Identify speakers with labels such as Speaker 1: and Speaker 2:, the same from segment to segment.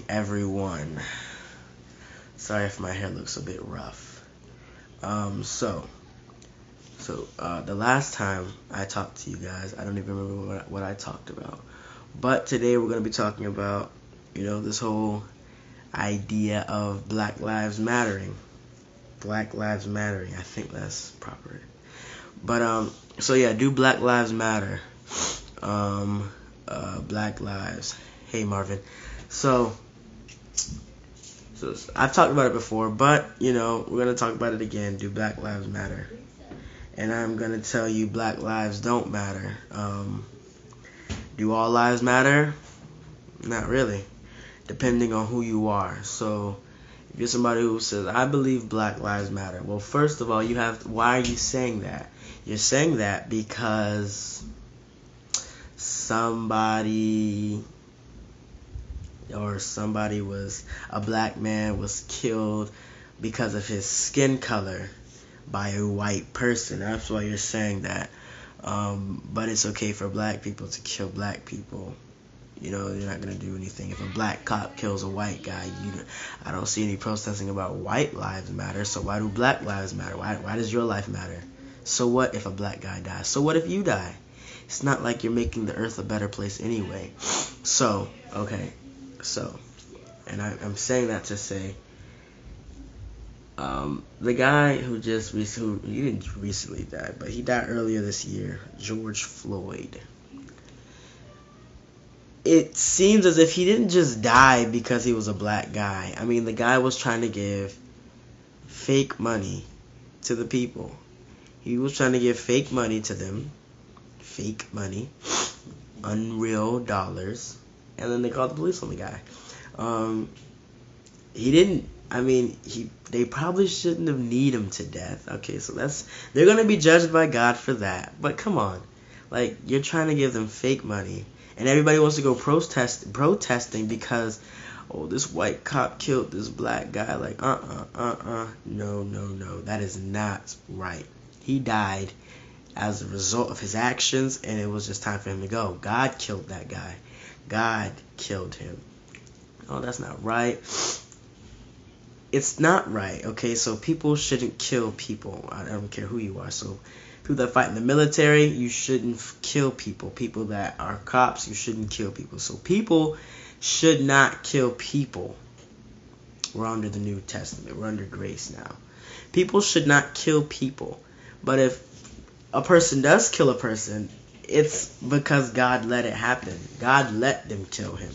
Speaker 1: everyone. Sorry if my hair looks a bit rough. So the last time I talked to you guys, I don't even remember what I talked about. But today we're going to be talking about, this whole idea of Black Lives Mattering. Black Lives Mattering. I think that's proper. But, so yeah, do Black Lives Matter? Black Lives. Hey, Marvin. So I've talked about it before, but, we're going to talk about it again. Do Black Lives Matter? And I'm going to tell you Black lives don't matter. Do all lives matter? Not really, depending on who you are. So if you're somebody who says, I believe Black lives matter, well, first of all, why are you saying that? You're saying that because a black man was killed because of his skin color by a white person. That's why you're saying that. But it's okay for black people to kill black people. You're not going to do anything. If a black cop kills a white guy, I don't see any protesting about white lives matter. So why do black lives matter? Why does your life matter? So what if a black guy dies? So what if you die? It's not like you're making the earth a better place anyway. So, okay. So, and I'm saying that to say, the guy who he didn't recently die, but he died earlier this year, George Floyd. It seems as if he didn't just die because he was a black guy. I mean, the guy was trying to give fake money to the people. He was trying to give fake money to them. Fake money. Unreal dollars. And then they called the police on the guy. They probably shouldn't have kneed him to death. Okay, so they're going to be judged by God for that. But come on. Like, you're trying to give them fake money. And everybody wants to go protesting because, this white cop killed this black guy. Like, no. That is not right. He died as a result of his actions, and it was just time for him to go. God killed that guy. God killed him. Oh, that's not right. It's not right, okay? So people shouldn't kill people. I don't care who you are. So people that fight in the military, you shouldn't kill people. People that are cops, you shouldn't kill people. So people should not kill people. We're under the New Testament. We're under grace now. People should not kill people. But if a person does kill a person, it's because God let it happen. God let them kill him.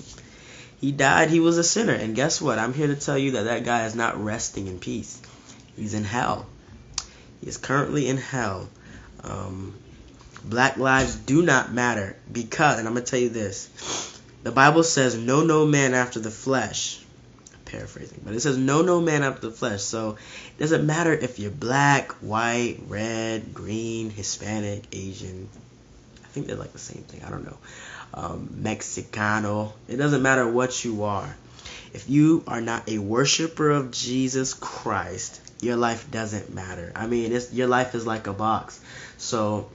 Speaker 1: He died. He was a sinner. And guess what? I'm here to tell you that guy is not resting in peace. He's in hell. He is currently in hell. Black lives do not matter because, and I'm going to tell you this, the Bible says, know no man after the flesh. I'm paraphrasing, but it says, know no man after the flesh. So it doesn't matter if you're black, white, red, green, Hispanic, Asian. I think they're like the same thing. I don't know. Mexicano. It doesn't matter what you are. If you are not a worshiper of Jesus Christ, your life doesn't matter. I mean, your life is like a box. So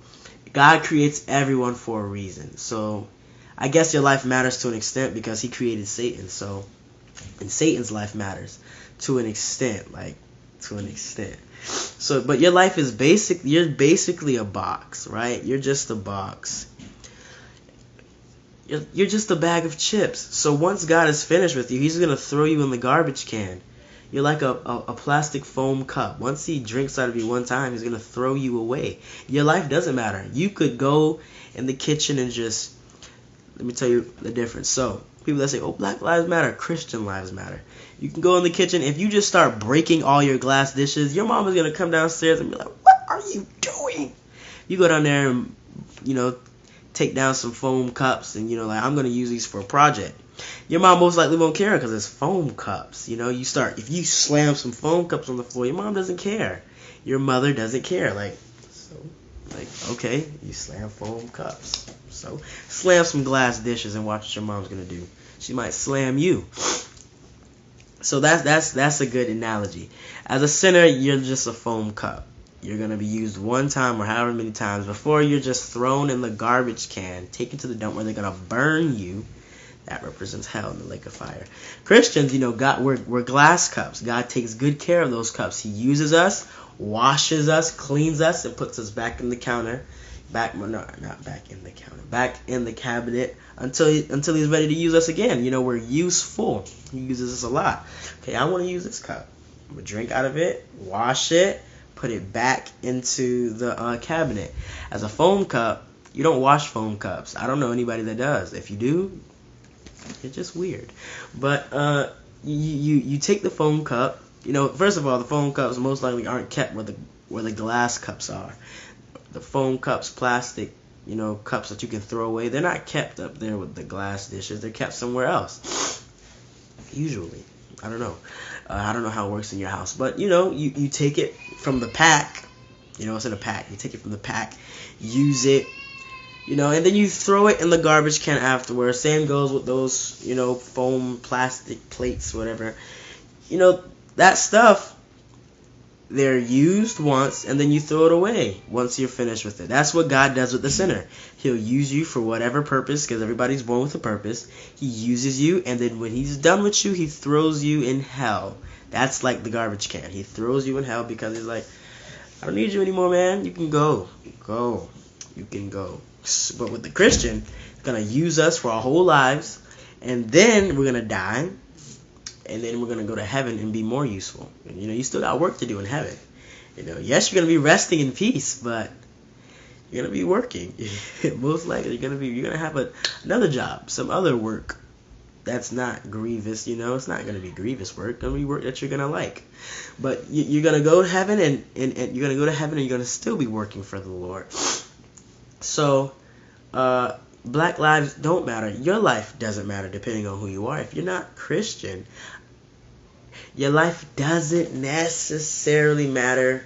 Speaker 1: God creates everyone for a reason. So I guess your life matters to an extent because he created Satan. So, and Satan's life matters to an extent, So, but your life is you're basically a box, right? You're just a box. You're just a bag of chips. So once God is finished with you, he's going to throw you in the garbage can. You're like a plastic foam cup. Once he drinks out of you one time, he's going to throw you away. Your life doesn't matter. You could go in the kitchen and just, let me tell you the difference. So people that say, Black lives matter, Christian lives matter. You can go in the kitchen. If you just start breaking all your glass dishes, your mom is going to come downstairs and be like, what are you doing? You go down there and, take down some foam cups and, I'm going to use these for a project. Your mom most likely won't care because it's foam cups. If you slam some foam cups on the floor, your mom doesn't care. Your mother doesn't care. Okay, you slam foam cups. So slam some glass dishes and watch what your mom's going to do. She might slam you. So that's a good analogy. As a sinner, you're just a foam cup. You're going to be used one time or however many times before you're just thrown in the garbage can, taken to the dump where they're going to burn you. That represents hell in the lake of fire. Christians, God, we're glass cups. God takes good care of those cups. He uses us, washes us, cleans us, and puts us back in the counter. Back in the cabinet until he's ready to use us again. We're useful. He uses us a lot. Okay, I want to use this cup. I'm going to drink out of it, wash it, put it back into the cabinet. As a foam cup, you don't wash foam cups. I don't know anybody that does. If you do, it's just weird. But you take the foam cup. First of all, the foam cups most likely aren't kept where the glass cups are. The foam cups, plastic, cups that you can throw away, they're not kept up there with the glass dishes. They're kept somewhere else. Usually. I don't know. I don't know how it works in your house. But, you take it from the pack. It's in a pack. You take it from the pack, use it, and then you throw it in the garbage can afterwards. Same goes with those, foam, plastic plates, whatever. That stuff, they're used once, and then you throw it away once you're finished with it. That's what God does with the sinner. He'll use you for whatever purpose, because everybody's born with a purpose. He uses you, and then when he's done with you, he throws you in hell. That's like the garbage can. He throws you in hell because he's like, I don't need you anymore, man. You can go. You can go. But with the Christian, he's going to use us for our whole lives, and then we're going to die. And then we're going to go to heaven and be more useful. And, you still got work to do in heaven. Yes, you're going to be resting in peace, but you're going to be working. Most likely, you're going to have another job, some other work that's not grievous. It's not going to be grievous work. It's going to be work that you're going to like. But you're going to go to heaven, and you're going to go to heaven, and you're going to still be working for the Lord. So, Black lives don't matter. Your life doesn't matter depending on who you are. If you're not Christian, your life doesn't necessarily matter.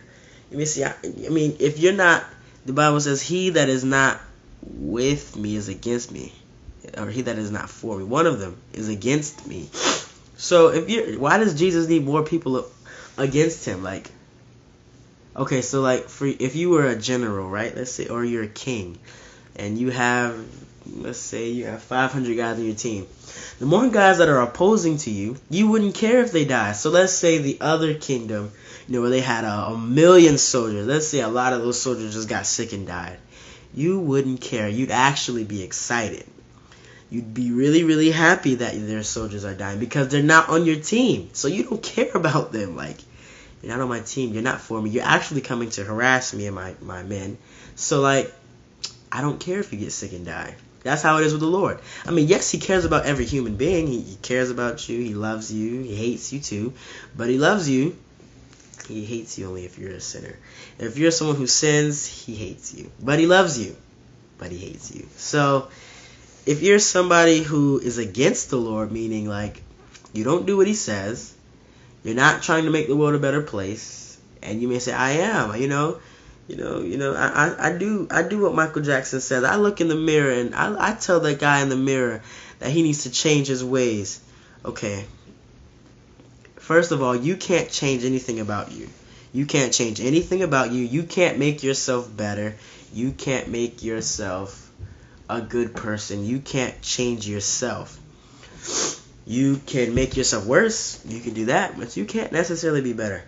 Speaker 1: Let me see. If you're not, the Bible says, he that is not with me is against me. Or he that is not for me. One of them is against me. So why does Jesus need more people against him? If you were a general, right? Let's say, or you're a king, and let's say you have 500 guys on your team. The more guys that are opposing to you, you wouldn't care if they die. So let's say the other kingdom, where they had a million soldiers. Let's say a lot of those soldiers just got sick and died. You wouldn't care. You'd actually be excited. You'd be really, really happy that their soldiers are dying because they're not on your team. So you don't care about them. You're not on my team. You're not for me. You're actually coming to harass me and my men. So, I don't care if you get sick and die. That's how it is with the Lord. Yes, he cares about every human being. He cares about you. He loves you. He hates you too. But he loves you. He hates you only if you're a sinner. If you're someone who sins, he hates you. But he loves you. But he hates you. So, if you're somebody who is against the Lord, meaning you don't do what he says, you're not trying to make the world a better place, and you may say, I am, I do what Michael Jackson says. I look in the mirror and I tell that guy in the mirror that he needs to change his ways. Okay. First of all, you can't change anything about you. You can't change anything about you. You can't make yourself better. You can't make yourself a good person. You can't change yourself. You can make yourself worse. You can do that, but you can't necessarily be better.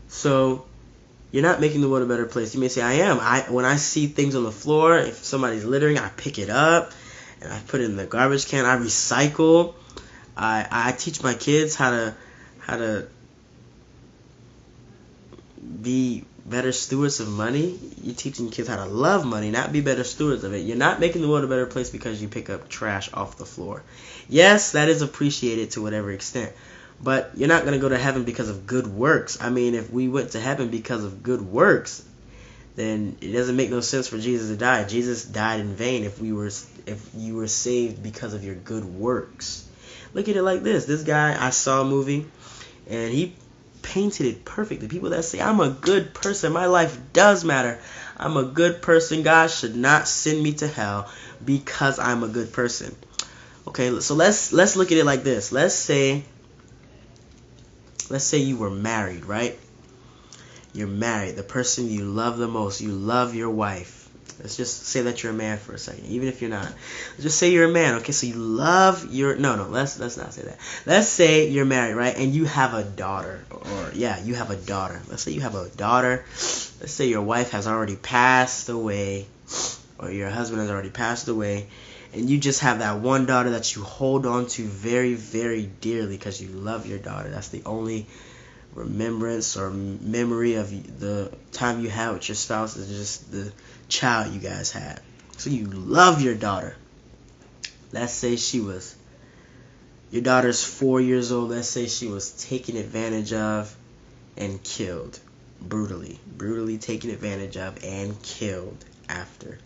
Speaker 1: So you're not making the world a better place. You may say, I am. When I see things on the floor, if somebody's littering, I pick it up and I put it in the garbage can. I recycle. I teach my kids how to be better stewards of money. You're teaching kids how to love money, not be better stewards of it. You're not making the world a better place because you pick up trash off the floor. Yes, that is appreciated to whatever extent. But you're not going to go to heaven because of good works. If we went to heaven because of good works, then it doesn't make no sense for Jesus to die. Jesus died in vain if you were saved because of your good works. Look at it like this. This guy, I saw a movie, and he painted it perfectly. People that say, I'm a good person, my life does matter, I'm a good person, God should not send me to hell because I'm a good person. Okay, so let's look at it like this. Let's say you were married, right? You're married, the person you love the most, you love your wife, Let's just say that you're a man for a second, even if you're not. Just say you're a man, okay? So you love your let's not say that. Let's say you're married, right? And you have a daughter, you have a daughter. Let's say you have a daughter. Let's say your wife has already passed away, or your husband has already passed away, and you just have that one daughter that you hold on to very, very dearly because you love your daughter. That's the only remembrance or memory of the time you had with your spouse is just the child you guys had. So you love your daughter. Let's say your daughter's 4 years old. Let's say she was taken advantage of and killed brutally taken advantage of and killed after.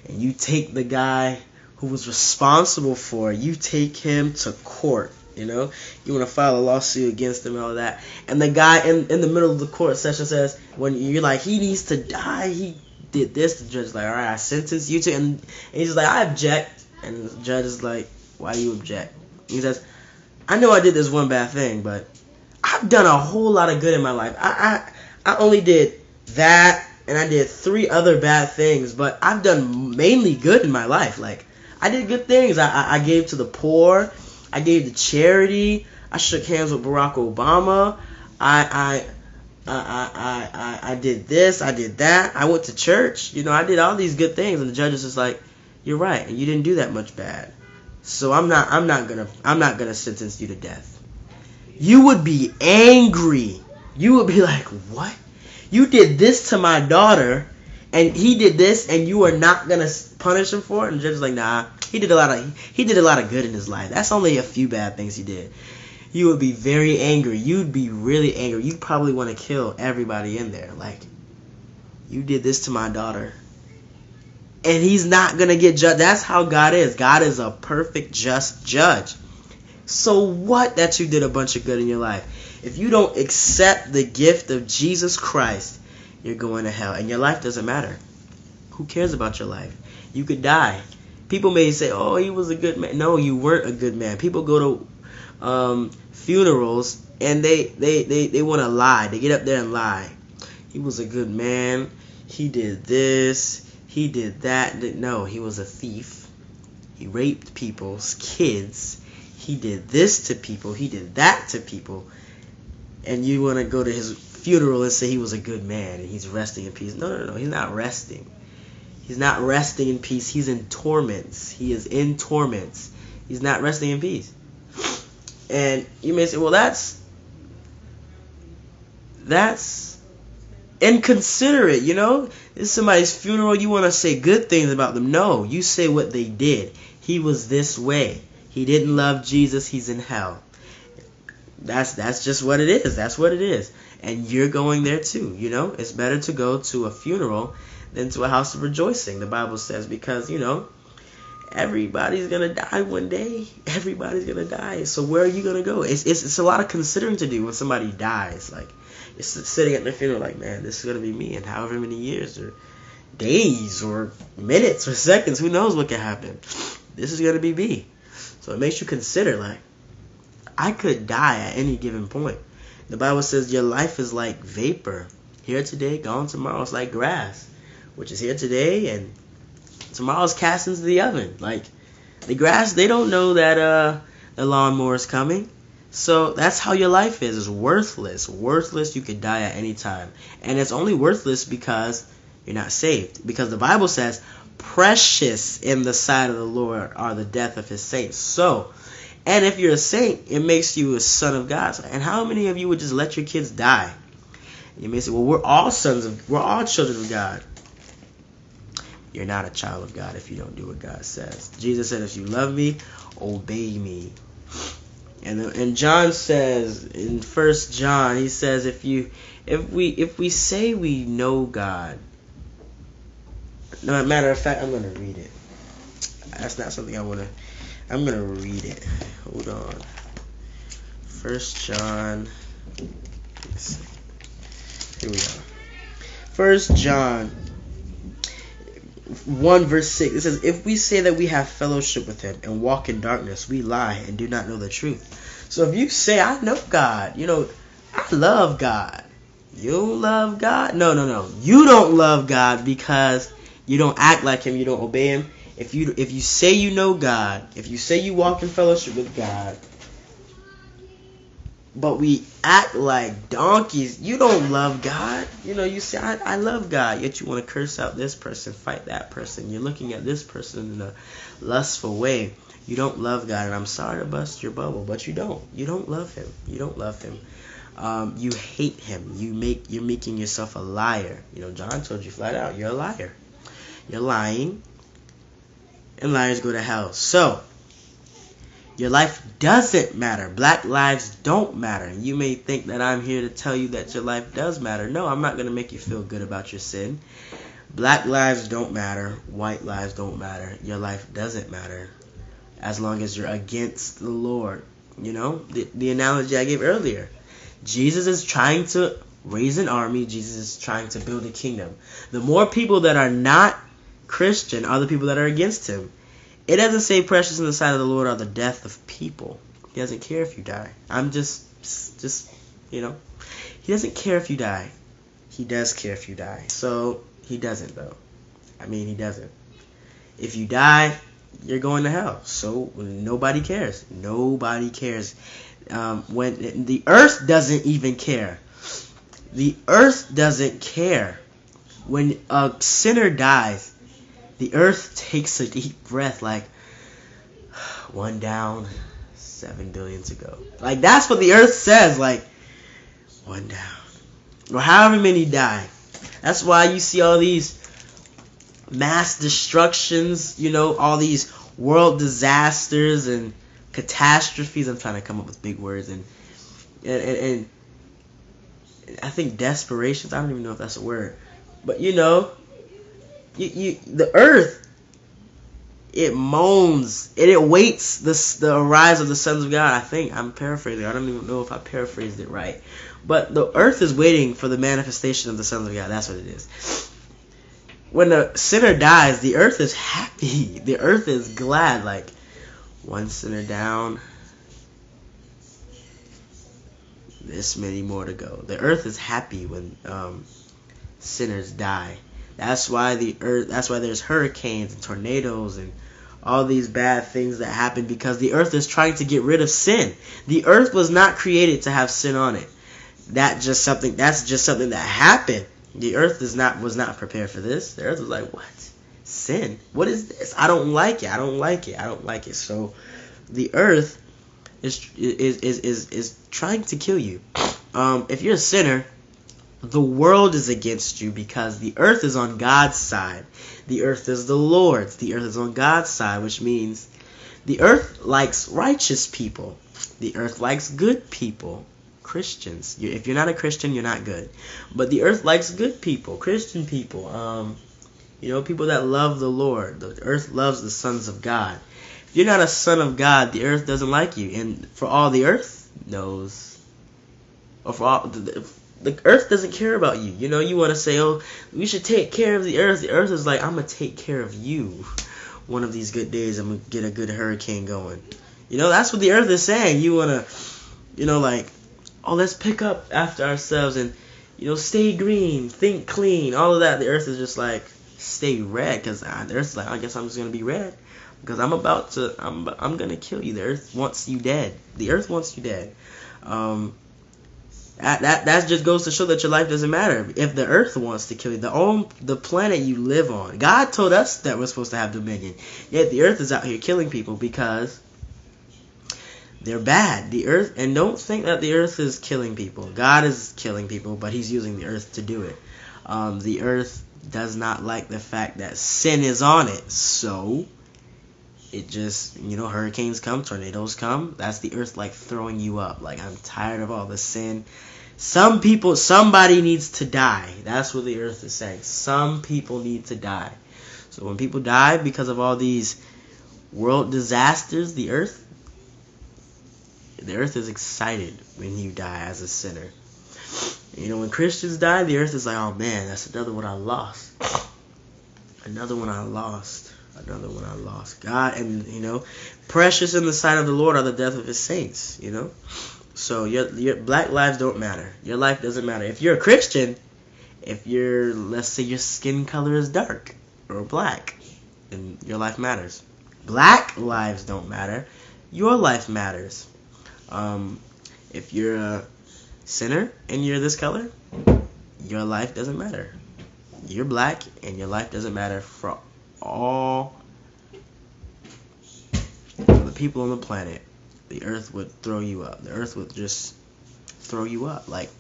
Speaker 1: And you take the guy who was responsible for it, you take him to court. You know, you want to file a lawsuit against him and all that. And the guy in the middle of the court session says, when you're like, he needs to die, he did this, the judge is like, all right, I sentence you to, and he's like, I object. And the judge is like, why do you object? He says, I know I did this one bad thing, but I've done a whole lot of good in my life. I only did that, and I did 3 other bad things, but I've done mainly good in my life. Like, I did good things. I gave to the poor. I gave to charity. I shook hands with Barack Obama. I did this. I did that. I went to church. You know, I did all these good things, and the judge is just like, you're right, and you didn't do that much bad. So I'm not gonna sentence you to death. You would be angry. You would be like, what? You did this to my daughter, and he did this, and you are not gonna punish him for it? And the judge is like, nah. He did a lot of good in his life. That's only a few bad things he did. You would be very angry. You'd be really angry. You'd probably want to kill everybody in there. Like, you did this to my daughter. And he's not going to get judged. That's how God is. God is a perfect, just judge. So what that you did a bunch of good in your life? If you don't accept the gift of Jesus Christ, you're going to hell. And your life doesn't matter. Who cares about your life? You could die. People may say, oh, he was a good man. No, you weren't a good man. People go to funerals and they want to lie. They get up there and lie. He was a good man. He did this. He did that. No, he was a thief. He raped people's kids. He did this to people. He did that to people. And you want to go to his funeral and say he was a good man and he's resting in peace. No. He's not resting. He's not resting in peace. He's in torments. He is in torments. He's not resting in peace. And you may say, well, that's inconsiderate, you know? This is somebody's funeral. You want to say good things about them. No, you say what they did. He was this way. He didn't love Jesus. He's in hell. That's just what it is. That's what it is. And you're going there too, you know? It's better to go to a funeral than to a house of rejoicing, the Bible says, because, you know, everybody's going to die one day. Everybody's going to die. So where are you going to go? It's a lot of considering to do when somebody dies. Like, it's sitting at their funeral like, man, this is going to be me in however many years or days or minutes or seconds. Who knows what can happen? This is going to be me. So it makes you consider, like, I could die at any given point. The Bible says your life is like vapor. Here today, gone tomorrow. It's like grass, which is here today and tomorrow's cast into the oven. Like, the grass, they don't know that the lawnmower is coming. So that's how your life is. It's worthless. Worthless. You could die at any time. And it's only worthless because you're not saved. Because the Bible says, precious in the sight of the Lord are the death of his saints. So, and if you're a saint, it makes you a son of God. And how many of you would just let your kids die? You may say, well, we're all children of God. You're not a child of God if you don't do what God says. Jesus said, if you love me, obey me. And John says in 1 John, he says, if we say we know God, no matter of fact, I'm going to read it. That's not something I'm going to read it. Hold on. 1 John. Here we are. 1 John 1 verse 6. It says, if we say that we have fellowship with him and walk in darkness, we lie and do not know the truth. So if you say, I know God, you know, I love God. You don't love God? No. You don't love God because You don't act like him. You don't obey him. If you say you know God, if you say you walk in fellowship with God, but we act like donkeys, you don't love God. You say, I love God, yet you want to curse out this person, fight that person. You're looking at this person in a lustful way. You don't love God, and I'm sorry to bust your bubble, but you don't. You don't love him. You don't love him. You hate him. You're making yourself a liar. John told you flat out, you're a liar. You're lying, and liars go to hell. So, your life doesn't matter. Black lives don't matter. You may think that I'm here to tell you that your life does matter. No, I'm not going to make you feel good about your sin. Black lives don't matter. White lives don't matter. Your life doesn't matter as long as you're against the Lord. The analogy I gave earlier. Jesus is trying to raise an army. Jesus is trying to build a kingdom. The more people that are not Christian are the people that are against him. It doesn't say precious in the sight of the Lord are the death of people. He doesn't care if you die. He doesn't care if you die. He does care if you die. So, he doesn't though. He doesn't. If you die, you're going to hell. So, nobody cares. Nobody cares. When the earth doesn't even care. The earth doesn't care. When a sinner dies, the earth takes a deep breath like, one down, 7 billion to go. Like, that's what the earth says, like, one down. Or however many die. That's why you see all these mass destructions, all these world disasters and catastrophes. I'm trying to come up with big words. And I think desperations, I don't even know if that's a word. But, the earth, it moans, and it waits the rise of the sons of God. I think I'm paraphrasing. I don't even know if I paraphrased it right. But the earth is waiting for the manifestation of the sons of God. That's what it is. When a sinner dies, the earth is happy. The earth is glad. Like, one sinner down, this many more to go. The earth is happy when sinners die. That's why there's hurricanes and tornadoes and all these bad things that happen, because the earth is trying to get rid of sin. The earth was not created to have sin on it. That's just something that happened. The earth was not prepared for this. The earth was like, what? Sin? What is this? I don't like it. I don't like it. I don't like it. So the earth is trying to kill you. If you're a sinner, the world is against you, because the earth is on God's side. The earth is the Lord's. The earth is on God's side, which means the earth likes righteous people. The earth likes good people. Christians. If you're not a Christian, you're not good. But the earth likes good people, Christian people. People that love the Lord. The earth loves the sons of God. If you're not a son of God, the earth doesn't like you. And for all the earth knows, or for all the earth doesn't care about you. You want to say, oh, we should take care of the earth. The earth is like, I'm going to take care of you. One of these good days, I'm going to get a good hurricane going. That's what the earth is saying. You want to, oh, let's pick up after ourselves and, stay green, think clean, all of that. The earth is just like, stay red, because the earth's like, I guess I'm just going to be red, because I'm going to kill you. The earth wants you dead. The earth wants you dead. That just goes to show that your life doesn't matter. If the earth wants to kill you, the planet you live on, God told us that we're supposed to have dominion. Yet the earth is out here killing people because they're bad. The earth, and don't think that the earth is killing people. God is killing people, but he's using the earth to do it. The earth does not like the fact that sin is on it. So it just, hurricanes come, tornadoes come. That's the earth like throwing you up. Like, I'm tired of all the sin. Somebody needs to die. That's what the earth is saying. Some people need to die. So when people die because of all these world disasters, the earth is excited when you die as a sinner. When Christians die, the earth is like, oh man, that's another one I lost. Another one I lost. Another one I lost. God, and precious in the sight of the Lord are the death of his saints. So your black lives don't matter. Your life doesn't matter. If you're a Christian, let's say your skin color is dark, or black, and your life matters. Black lives don't matter. Your life matters. If you're a sinner and you're this color, your life doesn't matter. You're black and your life doesn't matter for all the people on the planet. The earth would throw you up. The earth would just throw you up. Like,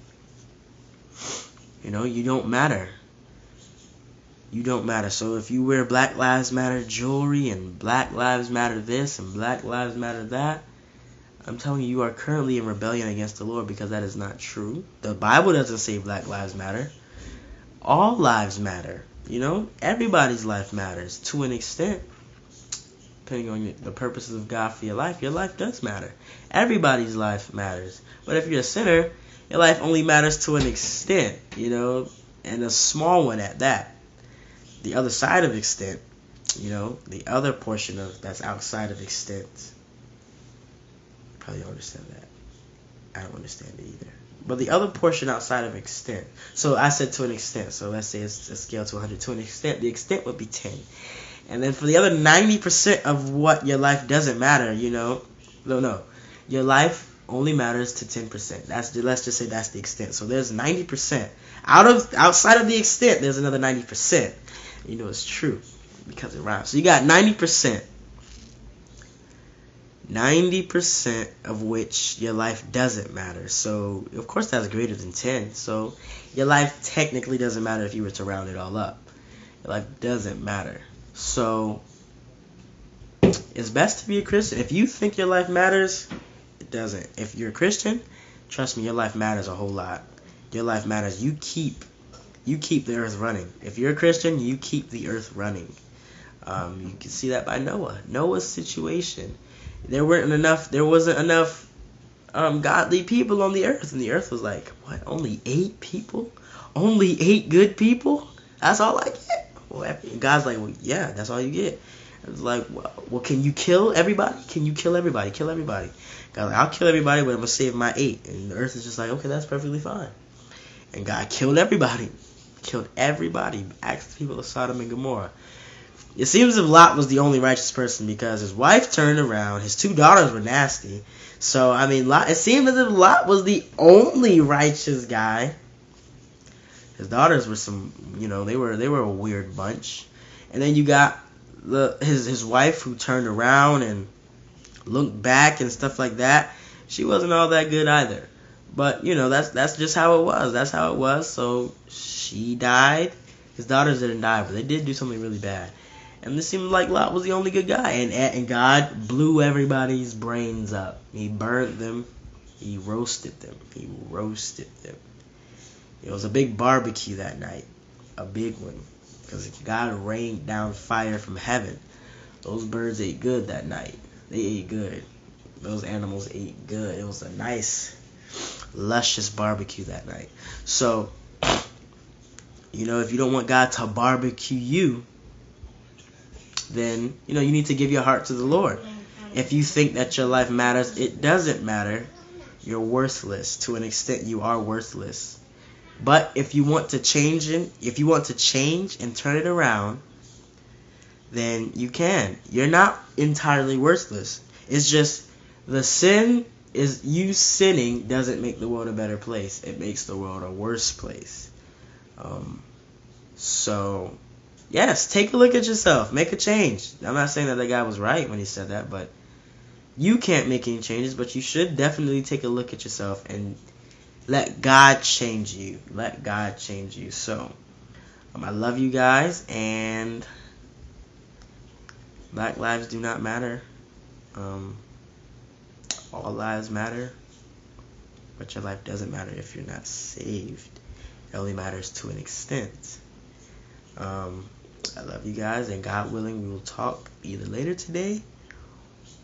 Speaker 1: you don't matter. You don't matter. So if you wear Black Lives Matter jewelry and Black Lives Matter this and Black Lives Matter that, I'm telling you, you are currently in rebellion against the Lord, because that is not true. The Bible doesn't say Black Lives Matter. All lives matter. Everybody's life matters to an extent. Depending on the purposes of God for your life does matter. Everybody's life matters. But if you're a sinner, your life only matters to an extent, and a small one at that. The other side of extent, the other portion of that's outside of extent, you probably don't understand that. I don't understand it either. But the other portion outside of extent, so I said to an extent, so let's say it's a scale to 100. To an extent, the extent would be 10. And then for the other 90% of what your life doesn't matter, no, your life only matters to 10%. Let's just say that's the extent. So there's 90%. Outside of the extent, there's another 90%. It's true because it rhymes. So you got 90%. 90% of which your life doesn't matter. So, of course, that's greater than 10. So, your life technically doesn't matter if you were to round it all up. Your life doesn't matter. So, it's best to be a Christian. If you think your life matters, it doesn't. If you're a Christian, trust me, your life matters a whole lot. Your life matters. You keep the earth running. If you're a Christian, you keep the earth running. You can see that by Noah. Noah's situation. There wasn't enough godly people on the earth, and the earth was like, what? Only 8 people? Only 8 good people? That's all I get? Well, God's like, well, yeah, that's all you get. It's like, well, can you kill everybody? Can you kill everybody? Kill everybody. God's like, I'll kill everybody, but I'm gonna save my 8. And the earth is just like, okay, that's perfectly fine. And God killed everybody. Killed everybody. Asked the people of Sodom and Gomorrah. It seems as if Lot was the only righteous person, because his wife turned around. His 2 daughters were nasty. So, it seemed as if Lot was the only righteous guy. His daughters were they were a weird bunch. And then you got his wife, who turned around and looked back and stuff like that. She wasn't all that good either. But, that's just how it was. That's how it was. So, she died. His daughters didn't die, but they did do something really bad. And it seemed like Lot was the only good guy. And God blew everybody's brains up. He burned them. He roasted them. It was a big barbecue that night. A big one. Because God rained down fire from heaven. Those birds ate good that night. They ate good. Those animals ate good. It was a nice, luscious barbecue that night. So, if you don't want God to barbecue you, then, you need to give your heart to the Lord. If you think that your life matters, it doesn't matter. You're worthless. To an extent, you are worthless. But if you want to change and turn it around, then you can. You're not entirely worthless. It's just the sin is you sinning doesn't make the world a better place. It makes the world a worse place. So, yes, take a look at yourself. Make a change. I'm not saying that the guy was right when he said that, but you can't make any changes, but you should definitely take a look at yourself and let God change you. Let God change you. So, I love you guys, and Black lives do not matter. All lives matter, but your life doesn't matter if you're not saved. It only matters to an extent. I love you guys, and God willing, we will talk either later today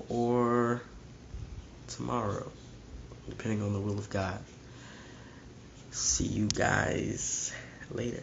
Speaker 1: or tomorrow, depending on the will of God. See you guys later.